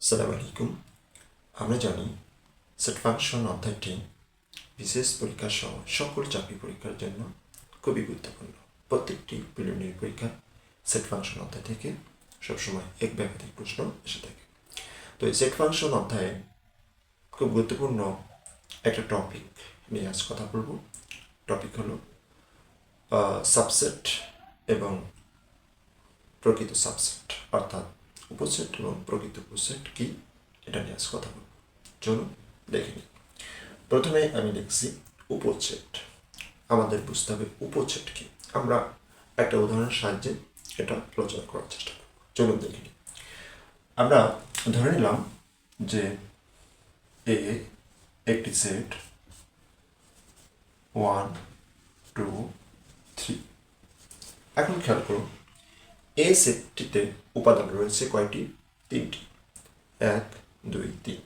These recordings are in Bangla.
আসসালামু আলাইকুম। আমরা জানি সেট ফাংশন অধ্যায়টি বিশেষ পরীক্ষা সহ সকল চাকরি পরীক্ষার জন্য খুবই গুরুত্বপূর্ণ। প্রত্যেকটি প্রিলিমিনারি পরীক্ষা সেট ফাংশন অধ্যায় থেকে সবসময় এক বা একাধিক প্রশ্ন এসে থাকে। তো এই সেট ফাংশন অধ্যায়ে খুব গুরুত্বপূর্ণ একটা টপিক নিয়ে আজ কথা বলবো। টপিক হলো সাবসেট এবং প্রকৃত সাবসেট, অর্থাৎ উপসেট এবং প্রকৃত উপসেট কি, এটা নিয়ে আজ কথা বলবো। চলুন দেখে নিই। প্রথমে আমি লিখছি উপসেট। আমাদের বুঝতে হবে উপসেট কি। আমরা একটা উদাহরণের সাহায্যে এটা আলোচনা করার চেষ্টা করব। চলুন দেখে নিই। আমরা ধরে নিলাম যে এ একটি সেট 1, 2, 3। এখন খেয়াল করুন, এ সেটটিতে উপাদান রয়েছে কয়টি? 3টি। 1, 2, 3।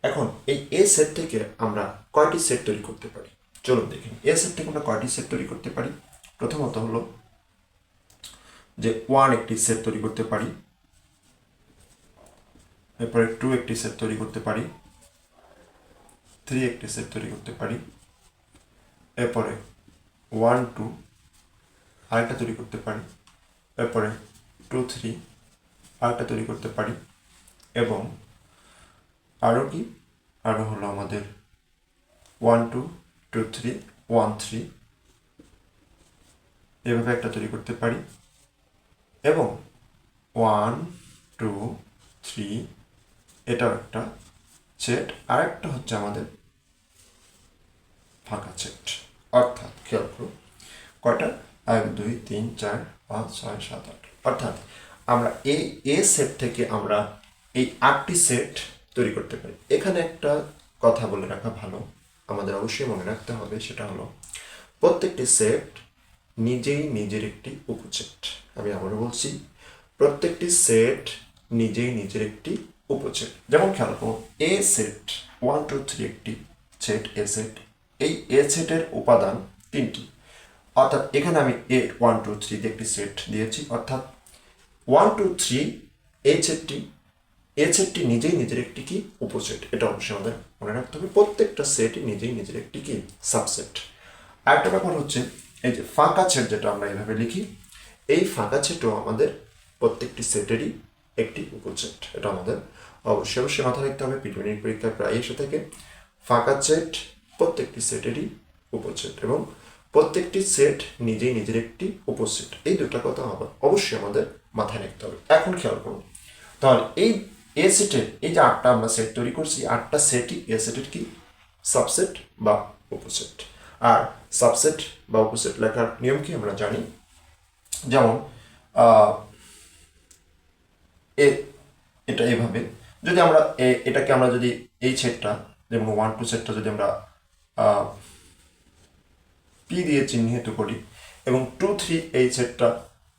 এখন এই এ সেট থেকে আমরা কয়টি সেট তৈরি করতে পারি? চলুন দেখুন, এ সেট থেকে আমরা কয়টি সেট তৈরি করতে পারি। প্রথমত হলো যে 1 একটি সেট তৈরি করতে পারি, এরপরে 2 একটি সেট তৈরি করতে পারি, 3 একটি সেট তৈরি করতে পারি, এরপরে 1, 2 আরেকটা তৈরি করতে পারি, এরপরে 2, 3 আরেকটা তৈরি করতে পারি, এবং আরও কি, আরও হলো আমাদের 1, 2, 2, 3, 1, 3 এভাবে একটা তৈরি করতে পারি, এবং 1, 2, 3 এটাও একটা সেট। আরেকটা হচ্ছে আমাদের ফাঁকা সেট। অর্থাৎ খেয়াল করুন কয়টা? 1, 2, 3, 4, 5, 6, 7, 8। অর্থাৎ আমরা এই এ সেট থেকে আমরা এই 8টি সেট তৈরি করতে পারি। এখানে একটা কথা বলে রাখা ভালো, আমাদের অবশ্যই মনে রাখতে হবে, সেটা হলো প্রত্যেকটি সেট নিজেই নিজের একটি উপসেট। আমি আবারও বলছি, প্রত্যেকটি সেট নিজেই নিজের একটি উপসেট। যেমন খেয়াল করুন, এ সেট 1, 2, 3 একটি সেট, এ সেট। এই এ সেটের উপাদান 3টি। অর্থাৎ এখানে আমি এ 1, 2, 3 দিয়ে একটি সেট দিয়েছি। অর্থাৎ 1, 2, 3 এই সেটটি, এ সেটটি নিজেই নিজের একটি কি উপসেট। এটা অবশ্যই আমাদের মনে রাখতে হবে। প্রত্যেকটা সেটই নিজেই নিজের একটি কি সাবসেট। আরেকটা ব্যাপার হচ্ছে এই যে ফাঁকা সেট, যেটা আমরা এভাবে লিখি, এই ফাঁকা সেটও আমাদের প্রত্যেকটি সেটেরই একটি উপসেট। এটা আমাদের অবশ্যই অবশ্যই মাথায় রাখতে হবে। প্রিলিমিনারি পরীক্ষায় প্রায় এসে থাকে ফাঁকা সেট প্রত্যেকটি সেটেরই উপসেট, এবং প্রত্যেকটি সেট নিজেই নিজের একটি উপসেট। এই দুটো কথা অবশ্যই আমাদের মাথায় রাখতে হবে। এখন খেয়াল করুন, তাহলে এই এ সেটের এই যে 8টা আমরা সেট তৈরি করছি, 8টা সেটই এ সেটের কি সাবসেট বা উপসেট। আর সাবসেট বা উপসেট লেখার নিয়ম কি আমরা জানি। যেমন এটা এইভাবে, যদি আমরা এটাকে আমরা যদি এই সেটটা, যেমন 1, 2 সেটটা যদি আমরা পি দিয়ে চিহ্নিত করি, এবং 2, 3 এই সেটটা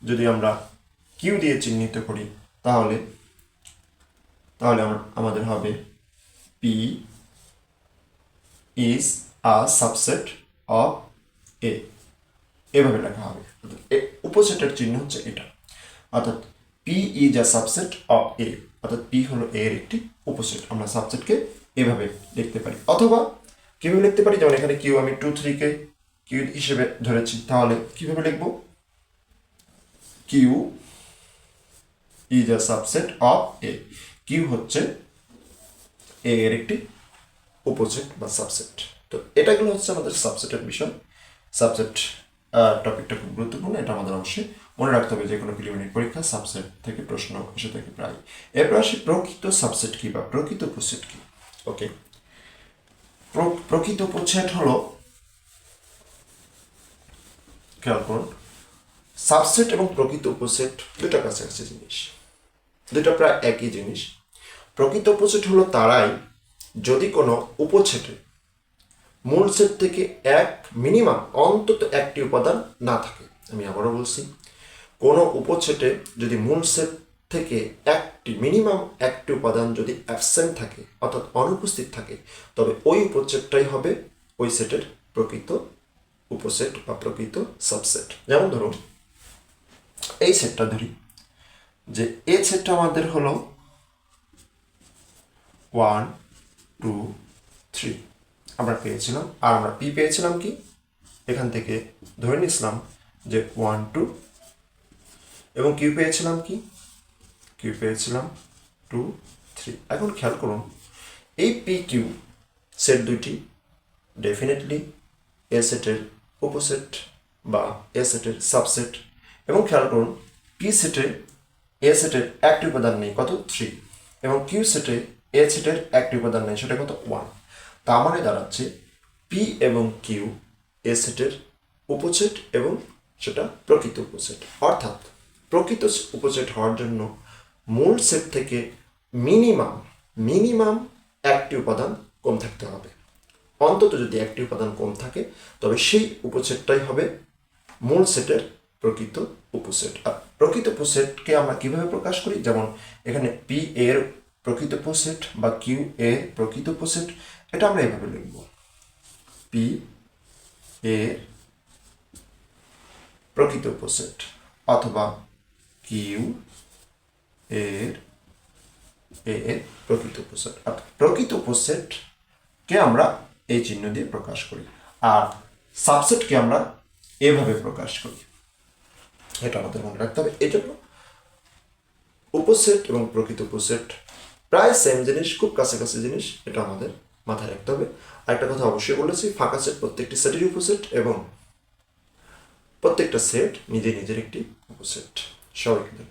যদি আমরা কিউ দিয়ে চিহ্নিত করি, তাহলে তাহলে আমাদের হবে P is a subset of A. এভাবে লেখা হবে। উপসেটের চিহ্ন হচ্ছে এটা। অর্থাৎ P is a subset of A, অর্থাৎ পি হলো এ এর একটি উপসেট। আমরা সাবসেটকে এভাবে লিখতে পারি, অথবা কিভাবে লিখতে পারি, যেমন এখানে কিউ আমি 2, 3 কে কিউ হিসেবে ধরেছি, তাহলে কিভাবে লিখবো? Q is a subset of A. Q হচ্ছে এ এর একটি উপসেট বা সাবসেট। তো এটাগুলো হচ্ছে আমাদের সাবসেটের বিষয়। সাবসেট টপিকটা খুব গুরুত্বপূর্ণ, এটা আমাদের অবশ্যই মনে রাখতে হবে। যে কোনো প্রিলিমিনারি পরীক্ষা সাবসেট থেকে প্রশ্ন এসে থাকে প্রায়। এরপর আসি প্রকৃত সাবসেট কি বা প্রকৃত উপসেট কি। ওকে, প্রকৃত উপসেট হলো, খেয়াল করুন, সাবসেট এবং প্রকৃত উপসেট দুটা কাছাকাছি জিনিস, দুটা প্রায় একই জিনিস। প্রকৃত উপসেট হলো তারাই যদি কোনো উপসেটে মূল সেট থেকে মিনিমাম অন্তত একটি উপাদান না থাকে। আমি আবারও বলছি, কোনো উপসেটে যদি মূল সেট থেকে মিনিমাম একটি উপাদান যদি অ্যাবসেন্ট থাকে, অর্থাৎ অনুপস্থিত থাকে, তবে ওই উপসেটটাই হবে ওই সেটের প্রকৃত উপসেট বা প্রকৃত সাবসেট। যেমন ধরুন এই সেটটা ধরি, যে এ সেটটা আমাদের হলো 1 2 3 আমরা পেয়েছিলাম। আর আমরা পি পেয়েছিলাম কি, এখান থেকে ধরে নিয়েছিলাম যে 1 2, এবং কিউ পেয়েছিলাম কি, কিউ পেয়েছিলাম 2 3। এখন খেয়াল করুন এই পি কিউ সেট দুইটি ডেফিনেটলি এ সেটের উপসেট বা এ সেটের সাবসেট। এবং খেয়াল করুন পি সেটে এ সেটের একটি উপাদান নেই, কত 3, এবং কিউ সেটে এ সেটের একটি উপাদান নেই, সেটা কত 1। তার মানে দাঁড়াচ্ছে পি এবং কিউ এ সেটের উপসেট এবং সেটা প্রকৃত উপসেট। অর্থাৎ প্রকৃত উপসেট হওয়ার জন্য মূল সেট থেকে মিনিমাম মিনিমাম একটি উপাদান কম থাকতে হবে। অন্তত যদি একটি উপাদান কম থাকে তবে সেই উপসেটটাই হবে মূল সেটের প্রকৃত উপসেট। আর প্রকৃত উপসেটকে আমরা কিভাবে প্রকাশ করি, যেমন এখানে পি এর প্রকৃত উপসেট বা কিউ এর প্রকৃত উপসেট, এটা আমরা এভাবে লিখব, পি এর প্রকৃত উপসেট অথবা কিউ এর প্রকৃত উপসেট। অর্থাৎ প্রকৃত উপসেটকে আমরা এই চিহ্ন দিয়ে প্রকাশ করি, আর সাবসেটকে আমরা এভাবে প্রকাশ করি। এটা আমাদের মনে রাখতে হবে। এই জন্য উপসেট এবং প্রকৃত উপসেট প্রায় সেম জিনিস, খুব কাছাকাছি জিনিস, এটা আমাদের মাথায় রাখতে হবে। আরেকটা কথা অবশ্যই বলেছি, ফাঁকা সেট প্রত্যেকটি সেটেরই উপসেট এবং প্রত্যেকটা সেট নিজে নিজের একটি উপসেট। সবাইকে